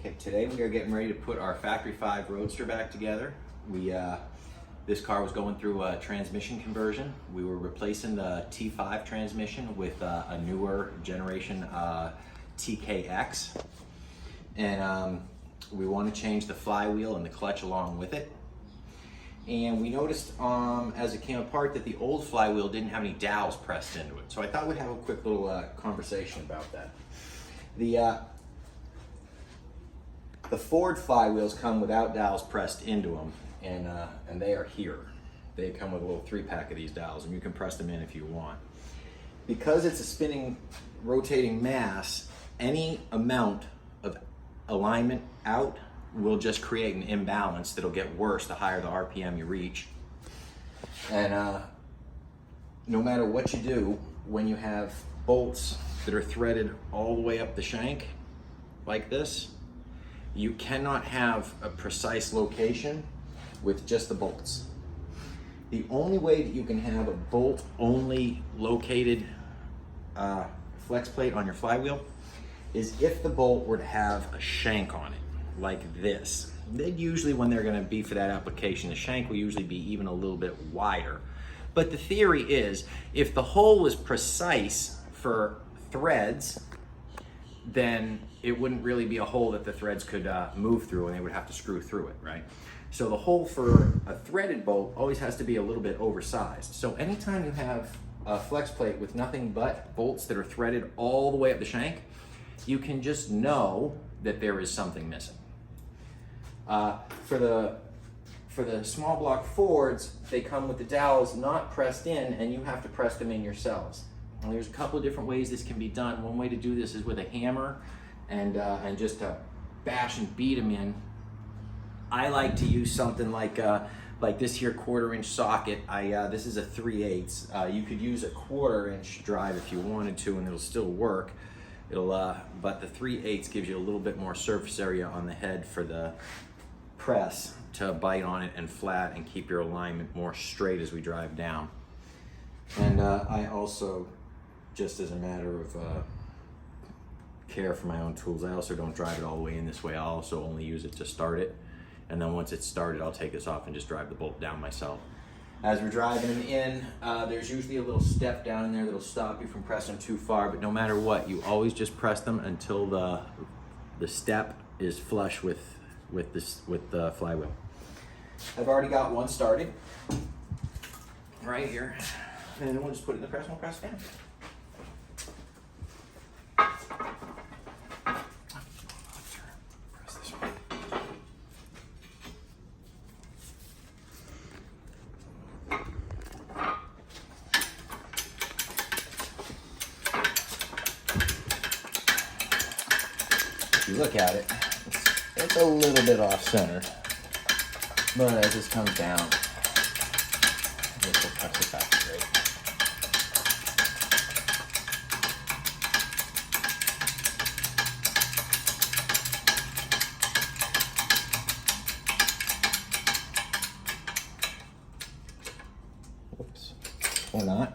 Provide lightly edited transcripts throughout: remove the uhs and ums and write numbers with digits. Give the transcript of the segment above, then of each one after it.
Okay, today we are getting ready to put our Factory 5 Roadster back together. This car was going through a transmission conversion. We were replacing the T5 transmission with a newer generation TKX. And we want to change the flywheel and the clutch along with it. And we noticed as it came apart that the old flywheel didn't have any dowels pressed into it. So I thought we'd have a quick little conversation about that. The Ford flywheels come without dowels pressed into them, and they are here. They come with a little 3-pack of these dowels, and you can press them in if you want. Because it's a spinning, rotating mass, any amount of alignment out will just create an imbalance that'll get worse the higher the RPM you reach. And no matter what you do, when you have bolts that are threaded all the way up the shank like this, you cannot have a precise location with just the bolts. The only way that you can have a bolt-only located flex plate on your flywheel is if the bolt were to have a shank on it, like this. Then usually when they're gonna be for that application, the shank will usually be even a little bit wider. But the theory is, if the hole was precise for threads, then it wouldn't really be a hole that the threads could move through, and they would have to screw through it, right? So the hole for a threaded bolt always has to be a little bit oversized. So anytime you have a flex plate with nothing but bolts that are threaded all the way up the shank, you can just know that there is something missing. For the small block Fords, they come with the dowels not pressed in, and you have to press them in yourselves. And there's a couple of different ways this can be done. One way to do this is with a hammer and just to bash and beat them in. I like to use something like this here 1/4-inch socket. This is a 3/8. You could use a 1/4-inch drive if you wanted to, and it'll still work. But the 3/8 gives you a little bit more surface area on the head for the press to bite on it and flat and keep your alignment more straight as we drive down. And I also, just as a matter of care for my own tools, I also don't drive it all the way in this way. I'll also only use it to start it. And then once it's started, I'll take this off and just drive the bolt down myself. As we're driving them in, there's usually a little step down in there that'll stop you from pressing too far, but no matter what, you always just press them until the step is flush with the flywheel. I've already got one started right here, and then we'll just put it in the press and we'll press it down. Press this one. If you look at it, it's a little bit off center, but as this comes down, this will press it back straight. Whoops, or not.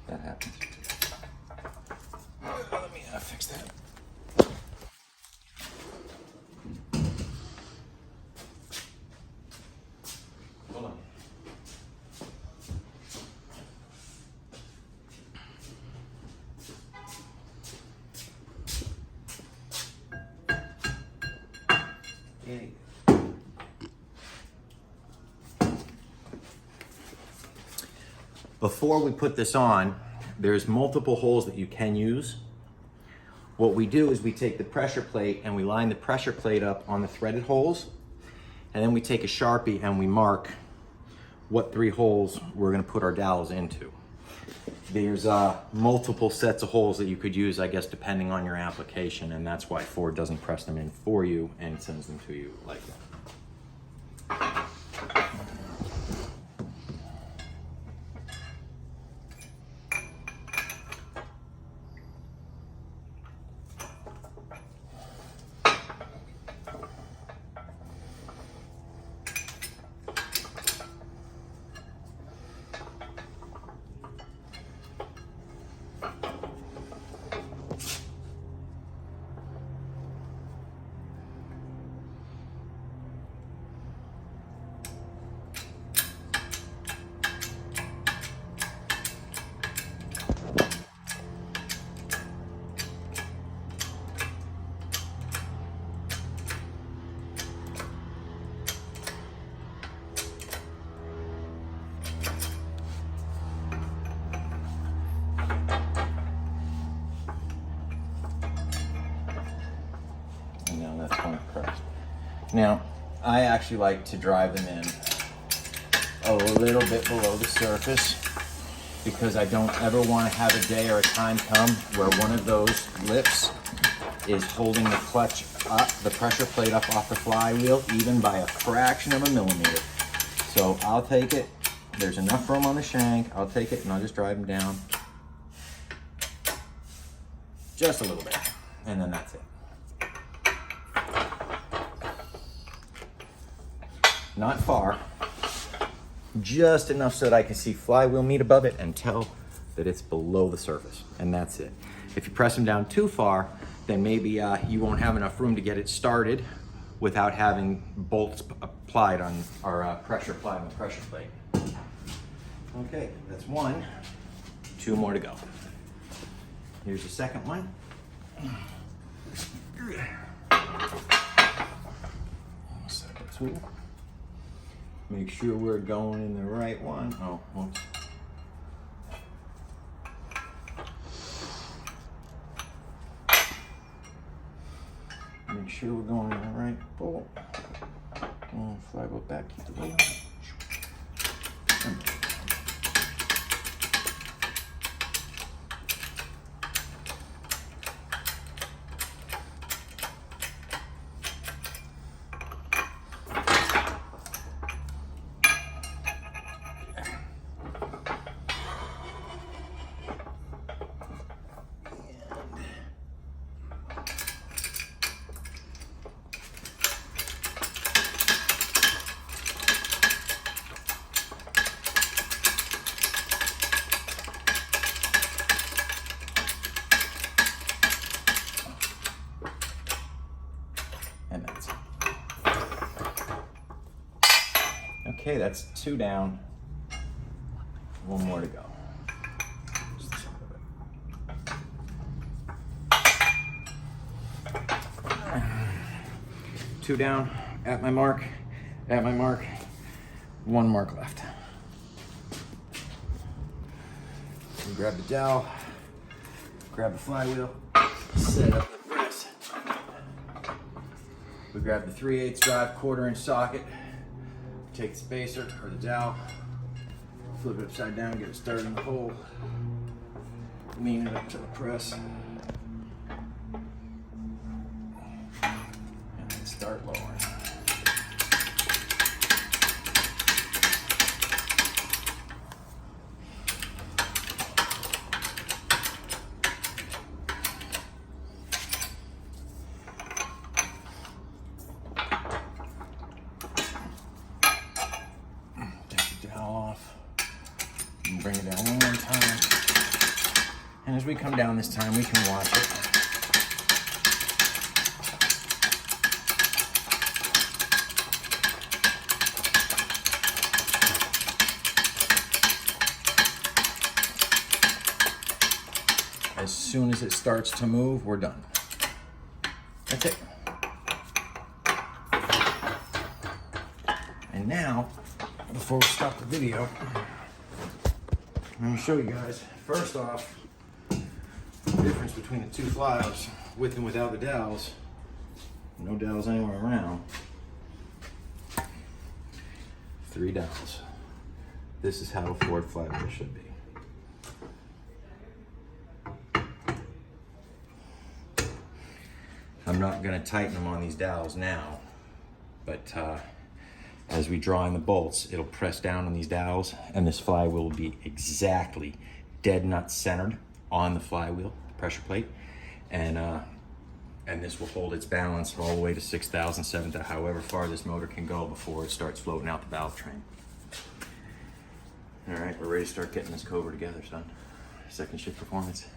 That happens. Let me fix that. Hold on. Okay. Before we put this on, there's multiple holes that you can use. What we do is we take the pressure plate and we line the pressure plate up on the threaded holes, and then we take a Sharpie and we mark what 3 holes we're gonna put our dowels into. There's multiple sets of holes that you could use, I guess, depending on your application, and that's why Ford doesn't press them in for you and sends them to you like that. down, that's when it's pressed. Now, I actually like to drive them in a little bit below the surface because I don't ever want to have a day or a time come where one of those lips is holding the clutch up, the pressure plate up off the flywheel, even by a fraction of a millimeter. So I'll take it, there's enough room on the shank, I'll take it and I'll just drive them down just a little bit, and then that's it. Not far, just enough so that I can see flywheel meat above it and tell that it's below the surface, and that's it. If you press them down too far, then maybe you won't have enough room to get it started without having bolts applied on, or pressure applied on the pressure plate. Okay, that's one. 2 more to go. Here's the second one. Set the tool. Make sure we're going in the right one. Oh, whoops. Make sure we're going in the right bolt. And flywheel back, keep the wheel. And that's it. Okay, that's 2 down. 1 more to go. Two down, at my mark, 1 mark left. And grab the dowel, grab the flywheel, set up the press. We grab the 3/8 drive 1/4 inch socket, take the spacer or the dowel, flip it upside down, get it started in the hole, lean it up to the press, and then start lowering. Off and bring it down 1 more time, and as we come down this time we can watch it. As soon as it starts to move, we're done. That's it. And now, before we stop the video, I'm going to show you guys, first off, the difference between the 2 flyers, with and without the dowels. No dowels anywhere around. 3 dowels. This is how a Ford flywheel should be. I'm not going to tighten them on these dowels now, but as we draw in the bolts, it'll press down on these dowels, and this flywheel will be exactly dead nut centered on the flywheel, pressure plate, and this will hold its balance all the way to 6,000, 7,000, however far this motor can go before it starts floating out the valve train. All right, we're ready to start getting this Cobra together, son. Second shift performance.